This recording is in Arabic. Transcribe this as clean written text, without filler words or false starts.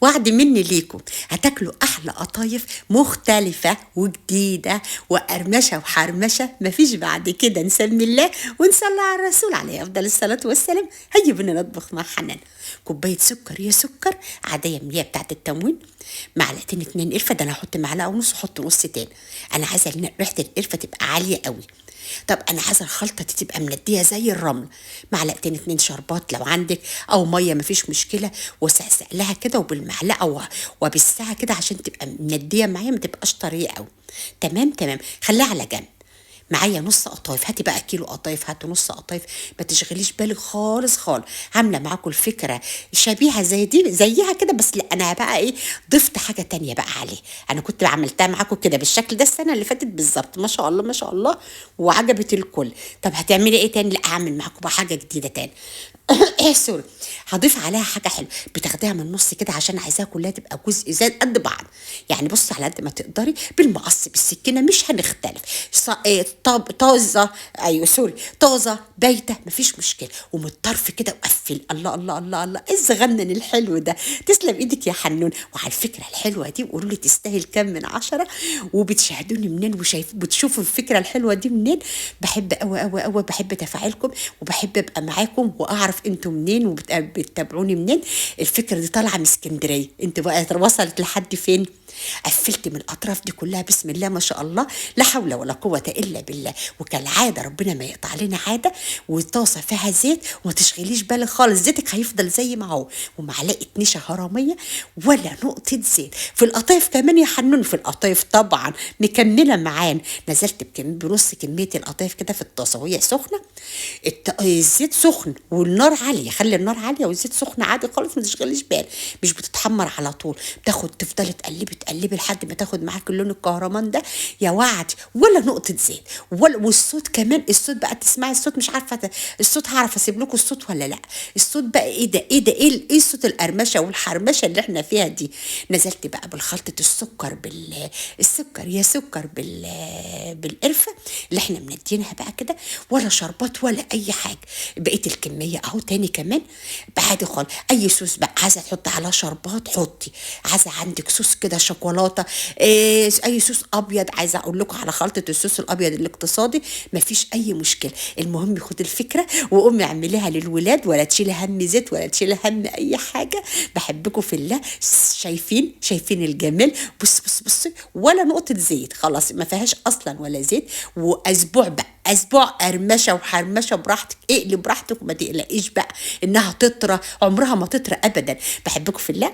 وعد مني ليكم هتاكلوا احلى قطايف مختلفه وجديده وقرمشه وحرمشه مفيش بعد كده. نسمي الله ونصلي على الرسول عليه افضل الصلاه والسلام. هيا بينا نطبخ مع حنان. كوبايه سكر يا سكر عاديه مية بتاعت التموين، معلقتين 2 قرفه، ده انا هحط معلقه ونص وحط نص تاني. انا عايزه ريحه القرفه تبقى عاليه قوي. طب انا عايزه الخلطه دي تبقى منديه زي الرمل. معلقتين 2 شربات لو عندك، او ميه مفيش مشكله، وسقسق لها كده وبالمعلقه وبسها كده عشان تبقى منديه معايا، ما تبقاش طريه قوي. تمام تمام، خليها على جنب. معايا نص قطايف، هاتي بقى كيلو قطايف، هاتي نص قطايف، ما تشغليش بالك خالص خالص. عامله معاكم الفكره شبيهه زي دي زيها كده، بس لا انا بقى ايه، ضفت حاجه تانية بقى عليه. انا كنت عملتها معاكم كده بالشكل ده السنه اللي فاتت بالظبط، ما شاء الله ما شاء الله، وعجبت الكل. طب هتعملي ايه تاني؟ لا اعمل معاكم بقى حاجه جديده تاني. ايه سوري، هضيف عليها حاجه حلوه، بتاخديها من النص كده عشان عايزاها كلها تبقى جزء زي قد بعض. يعني بص على قد ما تقدري بالمقص بالسكينه، مش هنختلف. طازه، ايوه سوري، طازه بايته مفيش مشكله، ومن الطرف كده وقفل. الله الله الله الله، ايه الزغنن الحلو ده؟ تسلم ايدك يا حنون. وعلى الفكره الحلوه دي وقولوا لي تستاهل كام من 10، وبتشاهدوني منين بتشوفوا الفكره الحلوه دي منين. بحب قوي قوي قوي، بحب تفاعلكم، وبحب ابقى معاكم واعرف انتوا منين وبتتابعوني منين. الفكره دي طالعه من اسكندريه، انت بقى وصلت لحد فين؟ قفلت من الاطراف دي كلها بسم الله ما شاء الله، لا حول ولا قوه الا بالله. وكالعاده ربنا ما يقطع علينا عاده. وطاسه فيها زيت، وما تشغليش بالك خالص، زيتك هيفضل زي ما هو، ومعلقه نشا هرميه، ولا نقطه زيت. في القطايف كمان يا حنون، في القطايف طبعا مكمله معانا. نزلت بنص كميه القطايف كده في الطاسه وهي سخنه. الزيت سخن والنار عاليه، خلي النار عاليه والزيت سخن عادي خالص، ما تشغليش بالك، مش بتتحمر على طول. تفضلي تقلبي تقلبي لحد ما تاخد معاك اللون الكهرمان ده يا وعد، ولا نقطه زيت. والصوت كمان، الصوت بقى تسمعي الصوت، مش عارفه الصوت هعرف اسيب لكم الصوت ولا لا. الصوت بقى ايه ده ايه ده ايه صوت القرمشه والحرمشه اللي احنا فيها دي. نزلت بقى بالخلطه السكر السكر يا سكر بالقرفه اللي احنا مندينها بقى كده، ولا شربات ولا اي حاجه. بقيت الكميه اهو تاني كمان بعد خالص. اي صوص بقى عايزه تحطي على شربات حطي، عايزه عندك صوص كده شوكولاته، اي صوص ابيض. عايزه اقول لكم على خلطه الصوص الابيض الاقتصادي، مفيش اي مشكله. المهم خد الفكره وقومي اعمليها للولاد، ولا تشيلي هم زيت ولا تشيلي هم اي حاجه. بحبكم في الله. شايفين الجمال؟ بص ولا نقطه زيت خلاص، ما فيهاش اصلا ولا زيت. واسبوع بقى، اسبوع قرمشه وحرمشه براحتك، اقلي براحتك وما تقلقيش بقى انها تطرى، عمرها ما تطرى ابدا. بحبكم في الله.